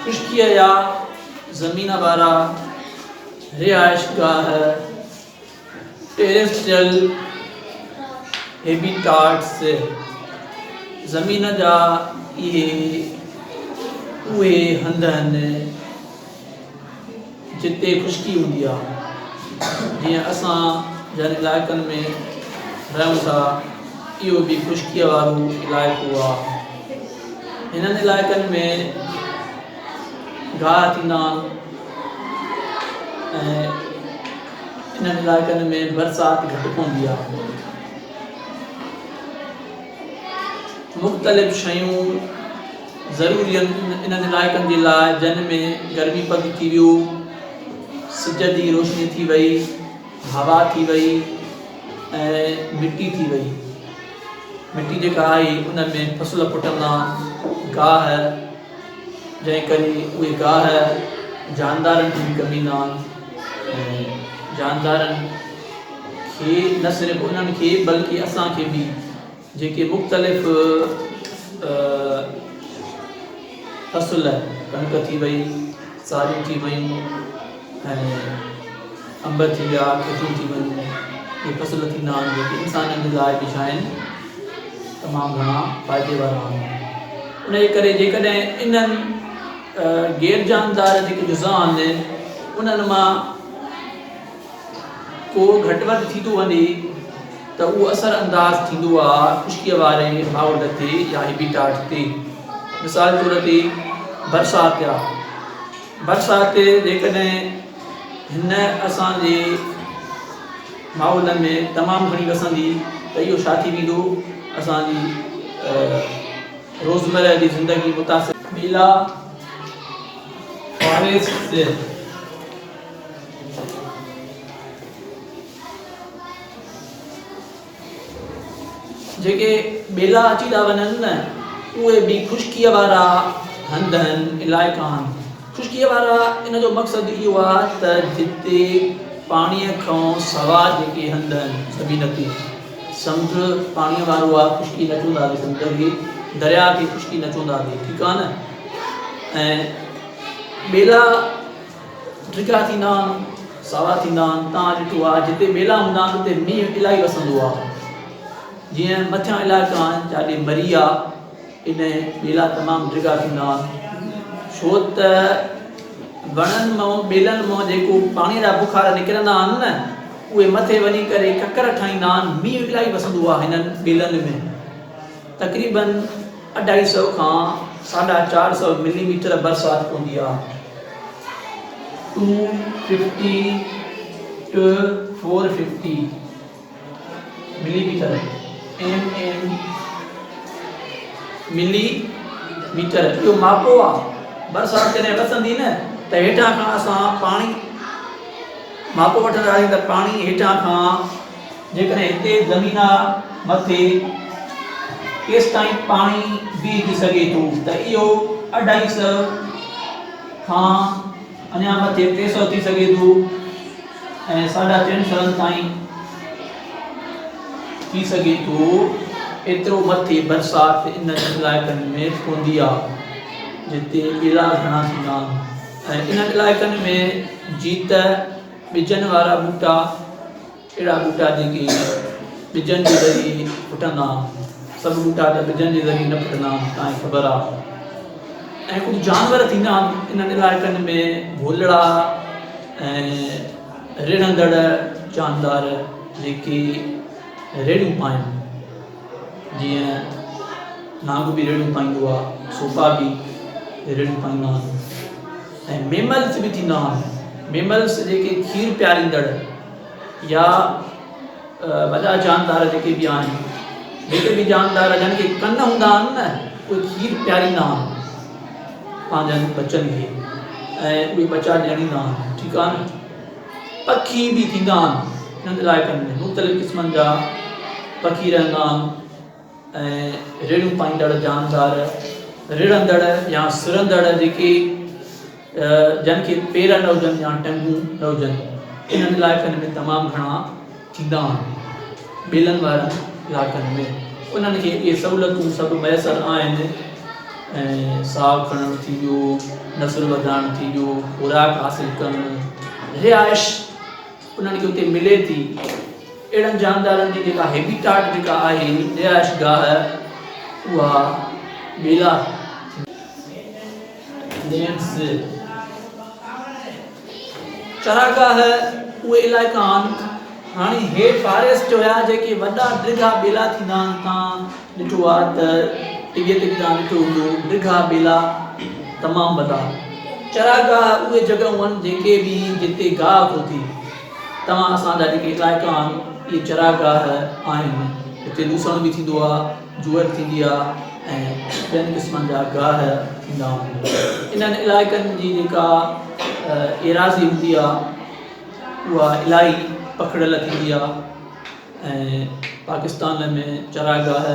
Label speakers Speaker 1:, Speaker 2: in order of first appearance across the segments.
Speaker 1: खुशकी या ज़मीन वारा रिहाइशगाह टेरेस्ट्रियल हैबिटाट्स ज़मीन जा इहे उहे हंध आहिनि जिते खुशकी हूंदी आहे। जीअं असां जन इलाइक़नि में रहूं था इहो बि खुशकीअ वारो इलाइक़ो आहे। हिननि इलाइक़नि में गाह थींदा आहिनि ऐं इन्हनि इलाइक़नि में बरसाति घटि पवंदी आहे। मुख़्तलिफ़ शयूं ज़रूरी आहिनि इन्हनि इलाइक़नि जे लाइ, जिन में गर्मी पद थी वियो, सिज जी रोशनी थी वई, हवा थी वई ऐं मिटी थी वई। मिटी जेका आहे उन में फसल पुटंदा गाह, जंहिं करे उहे गाह जानदारनि खे बि कमींदा आहिनि ऐं जानदारनि खे न सिर्फ़ु उन्हनि खे बल्कि असांखे बि जेके मुख़्तलिफ़ फसल कणिक थी वई, सारियूं थी वयूं ऐं अंब थी विया, खेतियूं थी वयूं, इहे फसल थींदा आहिनि जेके इंसाननि जे लाइ बि छा आहिनि तमामु घणा फ़ाइदे वारा आहिनि। उन जे करे जेकॾहिं इन्हनि गैर जानदार जेके जुज़ा आहिनि उन्हनि मां को घटि वधि थी थो वञे त उहो असर अंदाज़ थींदो आहे खुशकीअ वारे माहौल ते या हैबिटाट ते। मिसाल तौर ते बरसाति आहे, बरसाति जेकॾहिं हिन असांजे माहौल में तमामु घणी वसंदी त इहो छा थी वेंदो, असांजी रोज़मर्रा जी ज़िंदगी मुतासिर ॿेला फॉरेस्ट जेके ॿेला अची था वञनि न उहे बि खुशकीअ वारा हंध आहिनि, इलाइक़ा आहिनि। खुशकीअ वारा इन जो मक़सदु इहो आहे त जिते पाणीअ खां सवाइ जेके हंध आहिनि ज़मीन ते, समुंड पाणीअ वारो आहे, खुशकी न चवंदासीं समुंड खे, दरिया खे खुशकी न चवंदासीं, ठीकु आहे न। ऐं ॿेला ड्रिगा थींदा आहिनि, सावा थींदा आहिनि। तव्हां ॾिठो आहे जिते ॿेला हूंदा आहिनि उते मींहुं इलाही वसंदो आहे। जीअं मथियां इलाइक़ा आहिनि जिते मरी आहे, इन ॿेला तमामु ड्रिगा थींदा आहिनि, छो त वणनि मां ॿेलनि मां जेको पाणीअ जा बुखार निकिरंदा आहिनि न उहे मथे वञी करे ककर ठाहींदा आहिनि। मींहुं इलाही वसंदो आहे हिननि ॿेलनि में, तक़रीबन 250 खां 450 मिलीमीटर बरसाति पवंदी आहे। 250 to 450 मिलीमीटर मिलीमीटर इहो मापो आहे। बरसाति जॾहिं वसंदी न त हेठां खां असां पाणी मापो वठंदा आहियूं त पाणी हेठां खां जेकॾहिं हिते ज़मीन आहे मथे केसि ताईं पाणी बीह सघे थो त इहो 250 खां अञा मथे 300 थी सघे थो ऐं 350 ताईं थी सघे थो। एतिरो मथे बरसाति इन इलाइक़नि में पवंदी आहे जिते ॿेला घणा थींदा आहिनि। ऐं इन्हनि इलाइक़नि में जीत ॿिजनि वारा ॿूटा, अहिड़ा ॿूटा जेके ॿिजनि जे ज़रिए फुटंदा, सभु ॿूटा त ॿिजनि जे ज़रिए न फुटंदा, तव्हांखे ख़बर आहे। ऐं कुझु जानवर थींदा आहिनि इन्हनि इलाइक़नि में, भोलड़ा ऐं रिड़ंदड़ जानदार जेके रेड़ियूं पाइनि, जीअं नांग बि रेड़ियूं पाईंदो आहे, सोपा बि रेड़ियूं पाईंदा आहिनि। ऐं मेमल्स बि थींदा आहिनि, मेमल्स जेके खीर पियारींदड़ या वॾा जानदार जेके बि आहिनि, जेके बि जानदार जंहिंखे कन हूंदा आहिनि न उहे खीर पियारींदा आहिनि पंहिंजनि बचनि खे ऐं उहे बचा ॼणींदा आहिनि, ठीकु आहे न। पखी बि थींदा आहिनि इन्हनि इलाइक़नि में, मुख़्तलिफ़ क़िस्मनि जा पखी रहंदा आहिनि ऐं रेड़ियूं पाईंदड़ जानदार, रिड़ंदड़ या सुरंदड़ जेके जंहिंखे पेर न हुजनि या टंगूं न हुजनि, इन्हनि इलाइक़नि में तमामु घणा थींदा आहिनि ॿेलनि वारनि इलाइक़नि में। उन्हनि खे इहे सहूलियतूं सभु मुयसरु आहिनि साग खणणु थी वियो, नसुल वधाइणु थी वियो, खुराक हासिलु करणु, रिहाइश उन्हनि खे उते मिले थी। अहिड़नि जानदारनि जी जेका हैबिटाट जेका आहे रिहाइश गाह उहा ॿेला लैंड्स चरागाह उहे इलाइक़ा आहिनि। हाणे हेठि फॉरेस्ट हुया जेके वॾा ड्रिघा ॿेला थींदा आहिनि, तव्हां ॾिठो आहे त टीवीअ ते बि तव्हां ॾिठो हूंदो, ड्रिघा ॿेला तमामु वॾा। चरागाह उहे जॻहियूं आहिनि जेके बि जिते गाह कोन थी, तव्हां असांजा जेके इलाइक़ा आहिनि इहे चरागाह आहिनि। हिते लूसण बि थींदो आहे, जुअर थींदी आहे ऐं ॿियनि क़िस्मनि जा गाह थींदा आहिनि। इन्हनि इलाइक़नि जी जेका एराज़ी हूंदी आहे उहा इलाही पखड़ियल थींदी आहे ऐं पाकिस्तान में चरागाह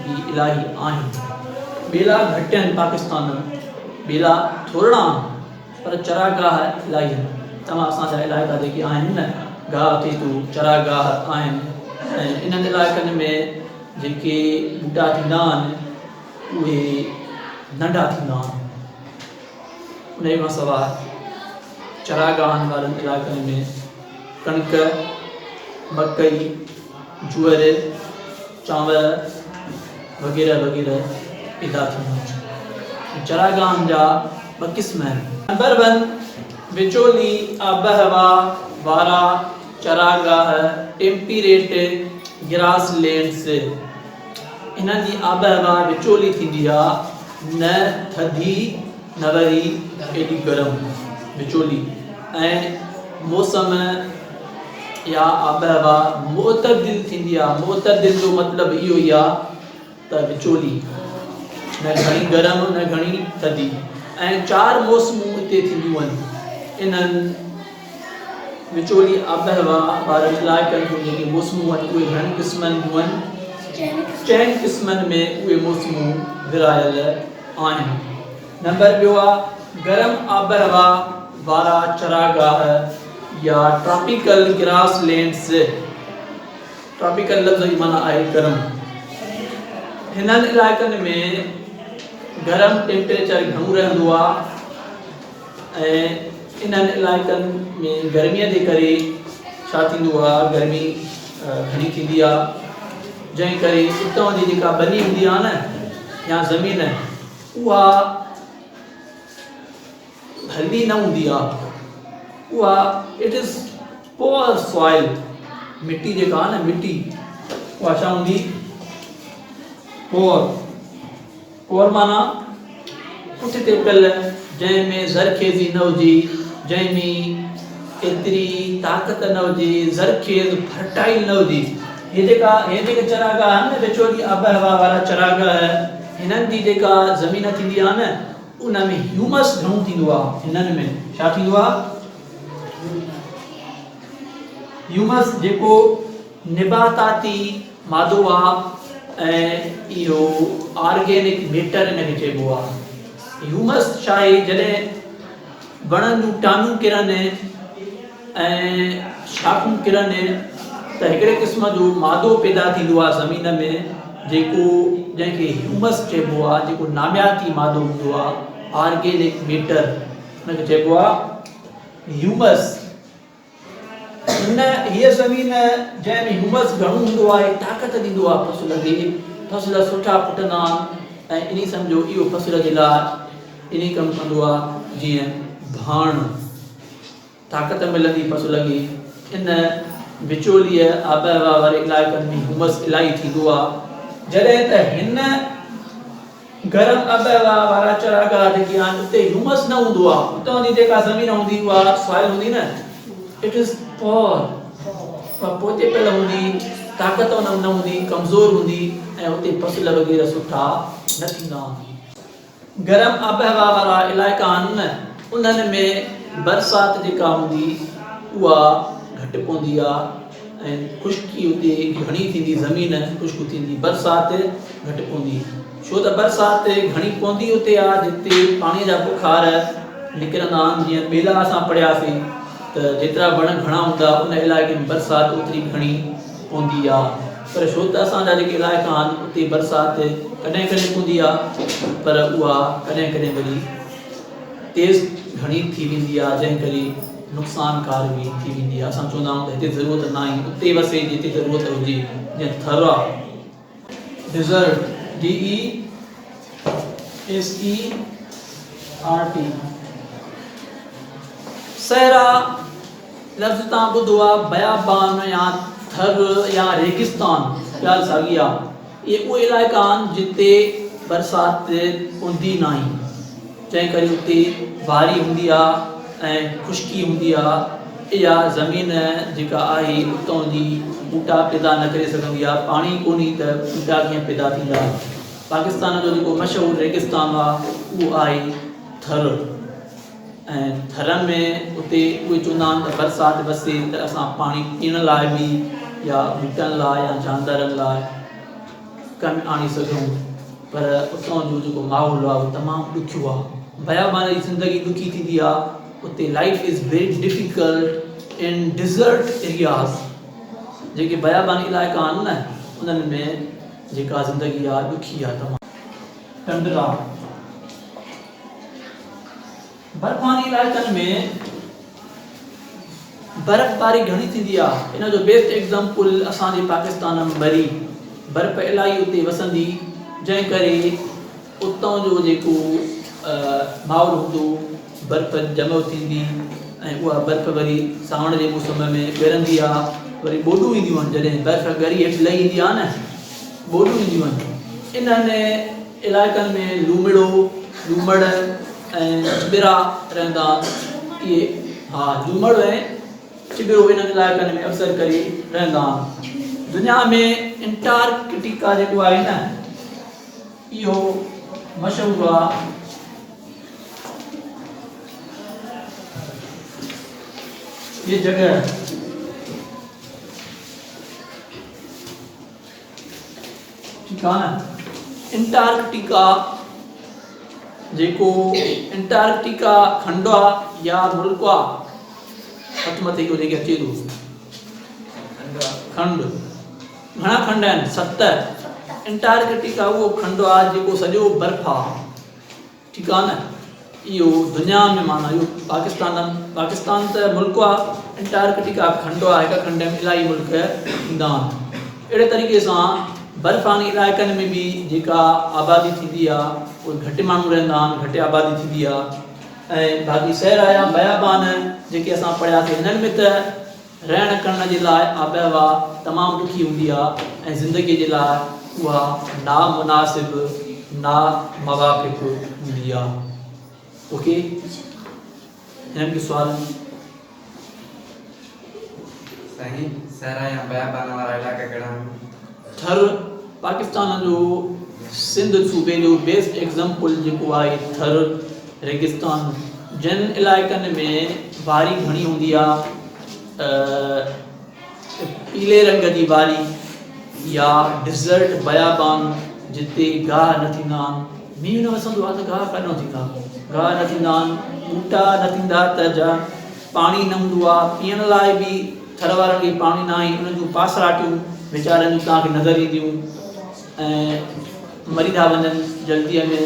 Speaker 1: बि इलाही आहिनि। ॿेला घटि आहिनि पाकिस्तान में, ॿेला थोरा आहिनि पर चरागाह इलाही आहिनि। तमामु असांजा इलाइक़ा जेके आहिनि न गाह थिए थो, चरागाह आहिनि ऐं इन्हनि इलाइक़नि में जेके ॿूटा थींदा आहिनि उहे नंढा थींदा आहिनि। उन खां सवाइ चरागाहनि वारनि इलाइक़नि में कणिक, मकई, जुअर, चांवर वग़ैरह वग़ैरह पैदा थींदा आहिनि। चरागाहनि जा ॿ क़िस्म आहिनि। नंबर 1 विचोली आबहवा वारा चरागाह, टेम्परेट ग्रास लैंड्स। इन्हनि जी आबहवा विचोली थींदी आहे, न थधी न वरी एॾी गरम, विचोली। ऐं मौसम या आबहवा मुतदिल थींदी आहे। मुतदिल जो मतिलबु इहो ई आहे त विचोली, न घणी गरम न घणी थधी। ऐं 4 मौसमूं हिते थींदियूं आहिनि। इन्हनि विचोली आबहवा वारनि इलाइक़नि जूं जेके मौसमूं आहिनि उहे घणनि क़िस्मनि जूं आहिनि। 4 क़िस्मनि में उहे मौसमूं विरायल आहिनि। नंबर 2 आहे गरम आबहवा वारा चरागाह या ट्रॉपिकल ग्रास लैंड्स। ट्रॉपिकल लफ़्ज़ जी माना आहे गरम। हिननि इलाइक़नि में गरम टेम्परेचर घणो रहंदो आहे ऐं इन्हनि इलाइक़नि में गर्मीअ जे करे छा थींदो आहे, गर्मी घणी थींदी आहे, जंहिं करे उतां जी जेका बनी हूंदी आहे न या ज़मीन उहा हल्दी न हूंदी आहे, उहा इट इज़ पोअर सॉइल। मिट्टी जेका आहे न मिट्टी उहा छा हूंदी, पोअर माना पुठिते पियल, जंहिंमें ज़रखेज़ी न हुजे, जंहिंमें एतिरी ताक़त न हुजे, ज़रखेज़ फर्टाइल न हुजे। हे जेके चरागाह आहिनि न विचोली आबहवा वारा चरागाह, हिननि जी जेका ज़मीन थींदी आहे न उन में ह्यूमस घणो थींदो आहे। हिननि में छा थींदो आहे, ह्यूमस जेको निबाताती मादो आहे ऐं इहो ऑर्गेनिक मैटर इनखे चइबो आहे। ह्यूमस छा आहे, जॾहिं वणनि जूं टांगूं किरनि ऐं शाखूं किरनि त हिकिड़े क़िस्म जो मादो पैदा थींदो आहे ज़मीन में, जेको जंहिंखे ह्यूमस चइबो आहे, जेको नामियाती मादो हूंदो आहे, ऑर्गेनिक मैटर हुनखे चइबो आहे ह्यूमस। हीअ ज़मीन जंहिंमें ह्यूमस घणो हूंदो आहे ताक़त ॾींदो आहे फ़सुल खे, फ़सुल सुठा फुटंदा आहिनि ऐं इन सम्झो इहो फ़सुल जे लाइ इन कमु कंदो आहे जीअं भाण, ताक़त मिलंदी फ़सुल खे। इन विचोलीअ आबहवा वारे इलाइक़नि में ह्यूमस इलाही थींदो आहे। जॾहिं त हिन गरम आबहवा वारा चरागाह जेके आहिनि उते ह्यूमस न हूंदो आहे, उतां जी जेका ज़मीन हूंदी उहा सॉइल हूंदी न इट इज़ पोअर, पोते पियल हूंदी, ताक़त न हूंदी, कमज़ोर हूंदी ऐं उते फ़सुल वग़ैरह सुठा न थींदा आहिनि। गरम आबहवा वारा इलाइक़ा आहिनि न उन्हनि में बरसाति जेका हूंदी उहा घटि पवंदी आहे ऐं ख़ुश्की उते घणी थींदी, ज़मीन ख़ुश्क थींदी, बरसाति घटि पवंदी। छो त बरसाति घणी पवंदी उते आहे जिते पाणीअ जा बुखार निकिरंदा आहिनि। जीअं ॿेला असां पढ़ियासीं त जेतिरा वण घणा हूंदा उन इलाइक़े में बरसाति ओतिरी घणी पवंदी आहे। पर छो त असांजा जेके इलाइक़ा आहिनि उते बरसाति कॾहिं कॾहिं हूंदी आहे पर उहा कॾहिं कॾहिं वरी तेज़ घणी थी वेंदी आहे जंहिं करे नुक़सानकार बि थी वेंदी आहे। असां चवंदा आहियूं त हिते ज़रूरत न आहे उते वसे जिते ज़रूरत हुजे। जीअं थर आहे डिज़र्ट DESERT सहरा लफ़्ज़ तव्हां ॿुधो आहे बयाबान या थर या रेगिस्तान ॻाल्हि साॻी आहे। इहे उहे इलाइक़ा आहिनि जिते बरसाति हूंदी न आहे जंहिं करे उते बारी हूंदी आहे ऐं खुश्की हूंदी आहे। इहा ज़मीन जेका आहे उतां जी ॿूटा पैदा न करे सघंदी आहे। पाणी कोन्हे त ॿूटा कीअं पैदा थींदा। पाकिस्तान जो जेको मशहूरु रेगिस्तान आहे उहो आहे थर ऐं थरनि में उते उहे चवंदा आहिनि त बरसाति वसे त असां पाणी पीअण लाइ बि या ॿूटनि लाइ या जानवरनि लाइ कमु आणे सघूं। पर उतां जो जेको माहौल आहे उहो तमामु ॾुखियो आहे। बयाबान जी ज़िंदगी ॾुखी थींदी आहे। उते life is very difficult in desert areas. जेके बयाबानी इलाइक़ा आहिनि न उन्हनि में जेका ज़िंदगी आहे ॾुखी आहे तमामु। टंडरा बर्फ़ानी इलाइक़नि में बर्फ़बारी घणी थींदी आहे। इन जो बेस्ट एग्ज़ाम्पल असांजे पाकिस्तान में बरी बर्फ़ इलाही उते वसंदी जंहिं करे उतां जो जेको माहौल हूंदो बर्फ़ जमो थींदी ऐं उहा बर्फ़ वरी सावण जे मौसम में ॻरंदी आहे। वरी ॿोॾूं ईंदियूं आहिनि जॾहिं बर्फ़ ॻरी हेठि लही ईंदी आहे न ॿोॾूं ईंदियूं आहिनि। इन्हनि इलाइक़नि में लूमड़ ऐं चिॿिरा रहंदा। इहे हा लूमड़ ऐं चिॿिरो इन्हनि इलाइक़नि में अक्सर करे रहंदा। दुनिया में अंटार्कटिका जेको आहे न इहो मशहूरु आहे। ये जगह ठीक है ना अंटार्कटिका जेको अंटार्कटिका खंड आहे या मुल्क आहे हथ मथे को जेके अचे थो खंड घणा खंड आहिनि 7। अंटार्कटिका उहो खंड आहे जेको सॼो बर्फ़ आहे। ठीकु आहे न इहो दुनिया में माना इहो पाकिस्तान त मुल्क आहे अंटार्कटिका खंड आहे। हिकु खंड में इलाही मुल्क ईंदा आहिनि। अहिड़े तरीक़े सां बर्फ़ानी इलाइक़नि में बि जेका आबादी थींदी आहे उहे घटि माण्हू रहंदा आहिनि घटि आबादी थींदी आहे। ऐं बाक़ी सहरा या बयाबान जेके असां पढ़ियासीं हिननि में त रहण करण जे लाइ आबहवा तमामु ॾुखी हूंदी आहे ऐं ज़िंदगीअ जे लाइ उहा नामुनासिब नामवाफ़िक़ हूंदी आहे। ओके हिननि खे सुवाल
Speaker 2: सही सहरा या बयाबान वारा इलाइक़ा कहिड़ा आहिनि?
Speaker 1: थर पाकिस्तान जो सिंध सूबे जो बेस्ट एग्ज़ाम्पल जेको आहे थर रेगिस्तान जिन इलाइक़नि में बारी घणी हूंदी आहे पीले रंग जी बारी या डिज़र्ट बयाबान जिते गाह न थींदा आहिनि। मींहुं न वसंदो आहे त गाह कान थींदा गाह न थींदा आहिनि ॿूटा न थींदा त जा पाणी न हूंदो आहे पीअण लाइ बि थर वारनि खे पाणी न आहे। उन्हनि जूं पासराटियूं वीचारनि जूं तव्हांखे नज़र ईंदियूं ऐं मरी था वञनि जल्दीअ में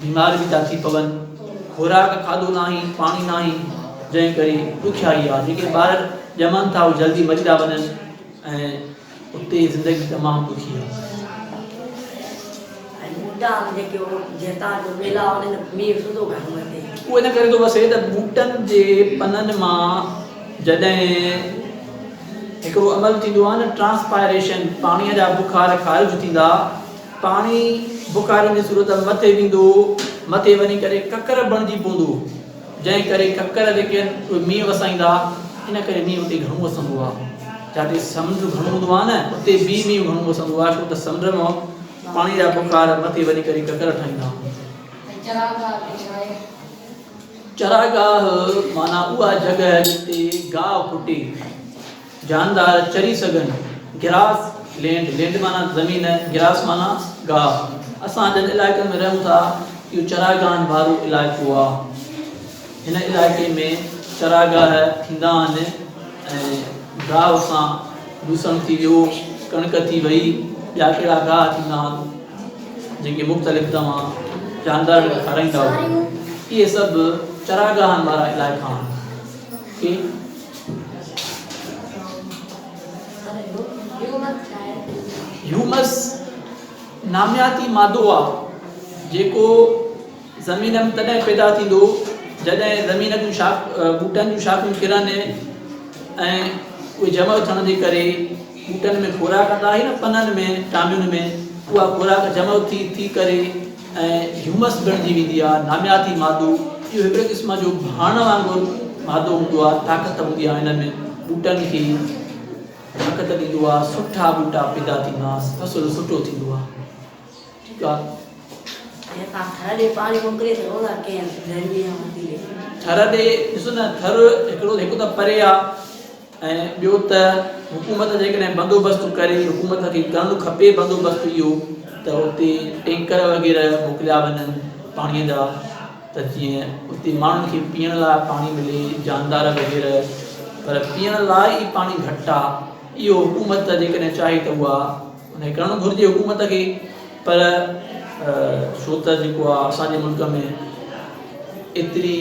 Speaker 1: बीमार बि था थी पवनि। खुराक खाधो न आहे पाणी न आहे जंहिं करे ॾुखियाई आहे। जेके ॿार ॼमनि था उहे जल्दी मरी था वञनि ऐं उते ज़िंदगी तमामु ॾुखी आहे। उहो इन करे थो वसे त ॿूटनि जे पननि मां जॾहिं हिकिड़ो अमल थींदो आहे न ट्रांसपायरेशन पाणीअ जा बुखार ख़ारिज थींदा। पाणी बुखारनि जी सूरत में मथे वेंदो मथे वञी करे ककर बणिजी पवंदो जंहिं करे ककर जेके आहिनि उहे मींहुं वसाईंदा। इन करे मींहुं उते घणो वसंदो आहे। जिते समुंड घणो हूंदो आहे न उते बि मींहुं घणो वसंदो आहे छो त समुंड मां पाणी जा बुखार मथे वञी करे ककर ठाहींदा। चरागाह माना उहा जॻह जिते गाह फुटे जानदार चरी सघनि। गिरास लैंड माना ज़मीन गिरास माना गाह। असां जिन इलाइक़नि में रहूं था इहो चरागाहनि वारो इलाइक़ो आहे। हिन इलाइक़े में चरागाह थींदा आहिनि ऐं गाह सां दूषण थी वियो कणिक थी वई ॿिया कहिड़ा गाह थींदा आहिनि। जेके मुख़्तलिफ़ तव्हां जानवर खाराईंदा हो, इहे सभु चरागाहनि वारा इलाइक़ा आहिनि। ह्यूमस नामियाती मादो आहे जेको ज़मीन में तॾहिं पैदा थींदो जॾहिं ज़मीन जूं ॿूटनि जूं शाख़ूं किरनि ऐं उहे जमा थियण जे करे ॿूटनि में खुराक कंदा आहिनि न, पननि में टामियुनि में उहा खुराक जमा थी करे ऐं ह्यूमस बणिजी वेंदी आहे। नामियाती मादो इहो हिकिड़े क़िस्म जो भाण वांगुरु मादो हूंदो आहे, ताक़त हूंदी आहे हिन में, ॿूटनि खे ताक़त ॾींदो आहे, सुठा ॿूटा पैदा थींदा, फ़सुलु सुठो थींदो आहे। ठीकु आहे। थर ॾे ॾिसो न, थर हिकु त परे आहे ऐं ॿियो त हुकूमत जेकॾहिं बंदोबस्तु करे, हुकूमत खे करणु खपे बंदोबस्तु इहो त उते टैंकर वग़ैरह मोकिलिया वञनि पाणीअ जा, त जीअं उते माण्हुनि खे पीअण लाइ पाणी मिले, जानदार वग़ैरह। पर पीअण लाइ ई पाणी घटि आहे, इहो हुकूमत जेकॾहिं चाहे त उहा हुनखे करणु घुरिजे हुकूमत खे। पर छो त जेको आहे असांजे मुल्क में एतिरी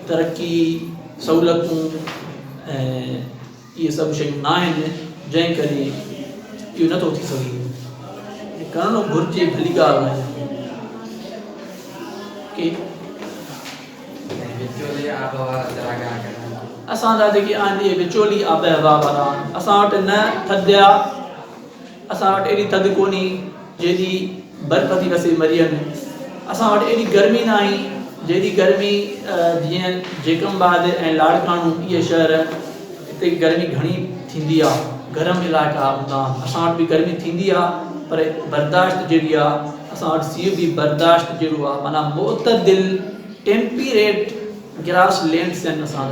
Speaker 1: तरक़ी, सहूलियतूं ऐं इहे सभु शयूं न आहिनि, जंहिं करे इहो नथो थी सघे। करणु घुरिजे, भली ॻाल्हि आहे। असांजा जेके आहिनि इहे विचोली आबहवा वारा, असां वटि न थधि आहे, असां वटि एॾी थधि कोन्हे जेॾी बर्फ़ थी वसे मरीअनि, असां वटि एॾी गर्मी न आहे जेॾी गर्मी जीअं जेकमबाद ऐं लाड़काणू इहे शहर, हिते गर्मी घणी थींदी आहे, गरम इलाइक़ा हूंदा। असां वटि बि गर्मी थींदी आहे पर बर्दाश्त जहिड़ी आहे, असां वटि सीउ बि बर्दाश्त जहिड़ो आहे, माना मुतदिल टेम्परेट ग्रास लैंड्स आहिनि असांजा।